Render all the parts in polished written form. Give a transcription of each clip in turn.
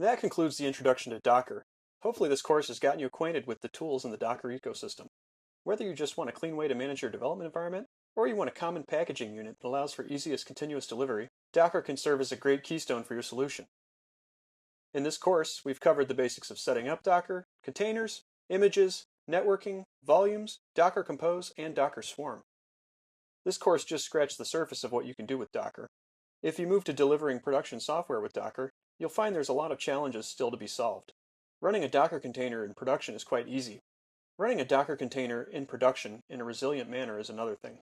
That concludes the introduction to Docker. Hopefully this course has gotten you acquainted with the tools in the Docker ecosystem. Whether you just want a clean way to manage your development environment, or you want a common packaging unit that allows for easiest continuous delivery, Docker can serve as a great keystone for your solution. In this course, we've covered the basics of setting up Docker, containers, images, networking, volumes, Docker Compose, and Docker Swarm. This course just scratched the surface of what you can do with Docker. If you move to delivering production software with Docker, you'll find there's a lot of challenges still to be solved. Running a Docker container in production is quite easy. Running a Docker container in production in a resilient manner is another thing.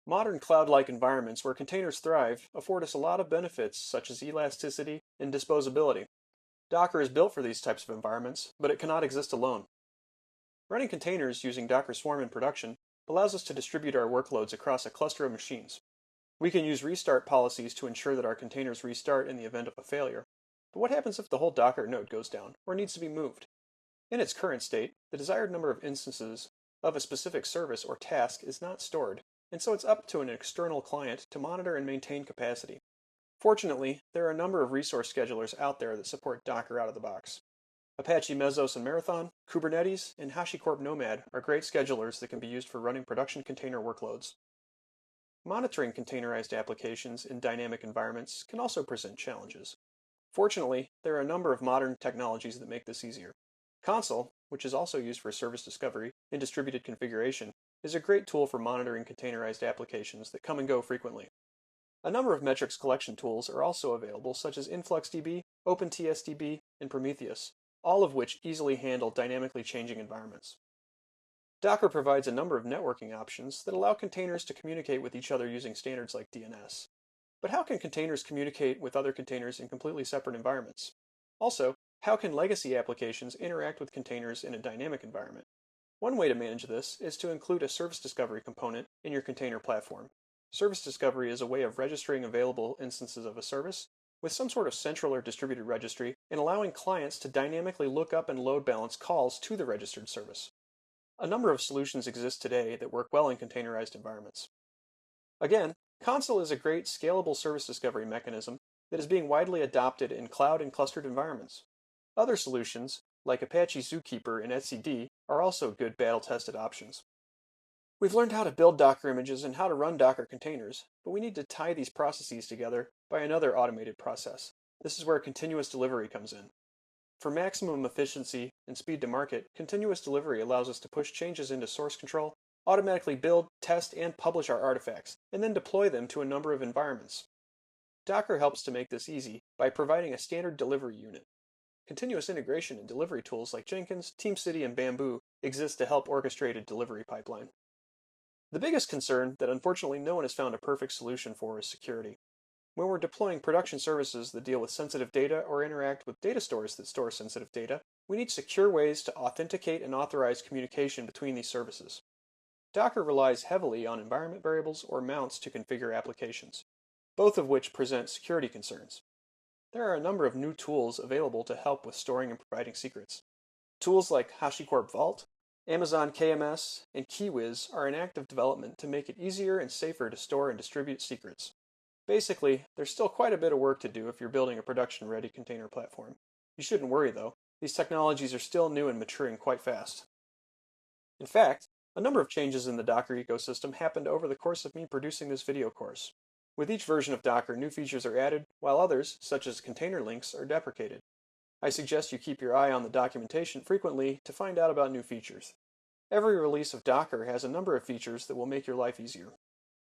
Modern cloud-like environments where containers thrive afford us a lot of benefits such as elasticity and disposability. Docker is built for these types of environments, but it cannot exist alone. Running containers using Docker Swarm in production allows us to distribute our workloads across a cluster of machines. We can use restart policies to ensure that our containers restart in the event of a failure. But what happens if the whole Docker node goes down or needs to be moved? In its current state, the desired number of instances of a specific service or task is not stored, and so it's up to an external client to monitor and maintain capacity. Fortunately, there are a number of resource schedulers out there that support Docker out of the box. Apache Mesos and Marathon, Kubernetes, and HashiCorp Nomad are great schedulers that can be used for running production container workloads. Monitoring containerized applications in dynamic environments can also present challenges. Fortunately, there are a number of modern technologies that make this easier. Consul, which is also used for service discovery and distributed configuration, is a great tool for monitoring containerized applications that come and go frequently. A number of metrics collection tools are also available, such as InfluxDB, OpenTSDB, and Prometheus, all of which easily handle dynamically changing environments. Docker provides a number of networking options that allow containers to communicate with each other using standards like DNS. But how can containers communicate with other containers in completely separate environments? Also, how can legacy applications interact with containers in a dynamic environment? One way to manage this is to include a service discovery component in your container platform. Service discovery is a way of registering available instances of a service with some sort of central or distributed registry and allowing clients to dynamically look up and load balance calls to the registered service. A number of solutions exist today that work well in containerized environments. Again, Consul is a great scalable service discovery mechanism that is being widely adopted in cloud and clustered environments. Other solutions, like Apache Zookeeper and etcd, are also good battle-tested options. We've learned how to build Docker images and how to run Docker containers, but we need to tie these processes together by another automated process. This is where continuous delivery comes in. For maximum efficiency and speed to market, continuous delivery allows us to push changes into source control, automatically build, test, and publish our artifacts, and then deploy them to a number of environments. Docker helps to make this easy by providing a standard delivery unit. Continuous integration and delivery tools like Jenkins, TeamCity, and Bamboo exist to help orchestrate a delivery pipeline. The biggest concern that unfortunately no one has found a perfect solution for is security. When we're deploying production services that deal with sensitive data or interact with data stores that store sensitive data, we need secure ways to authenticate and authorize communication between these services. Docker relies heavily on environment variables or mounts to configure applications, both of which present security concerns. There are a number of new tools available to help with storing and providing secrets. Tools like HashiCorp Vault, Amazon KMS, and KeyWiz are in active development to make it easier and safer to store and distribute secrets. Basically, there's still quite a bit of work to do if you're building a production-ready container platform. You shouldn't worry though, these technologies are still new and maturing quite fast. In fact, a number of changes in the Docker ecosystem happened over the course of me producing this video course. With each version of Docker, new features are added, while others, such as container links, are deprecated. I suggest you keep your eye on the documentation frequently to find out about new features. Every release of Docker has a number of features that will make your life easier.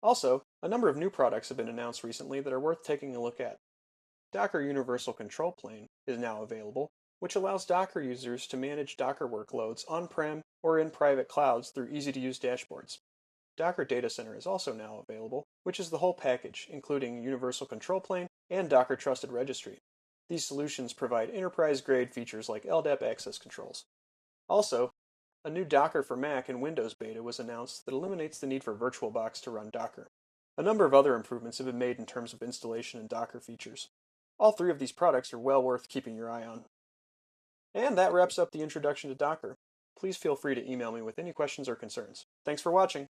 Also, a number of new products have been announced recently that are worth taking a look at. Docker Universal Control Plane is now available, which allows Docker users to manage Docker workloads on-prem or in private clouds through easy-to-use dashboards. Docker Data Center is also now available, which is the whole package, including Universal Control Plane and Docker Trusted Registry. These solutions provide enterprise-grade features like LDAP access controls. Also, a new Docker for Mac and Windows beta was announced that eliminates the need for VirtualBox to run Docker. A number of other improvements have been made in terms of installation and Docker features. All three of these products are well worth keeping your eye on. And that wraps up the introduction to Docker. Please feel free to email me with any questions or concerns. Thanks for watching.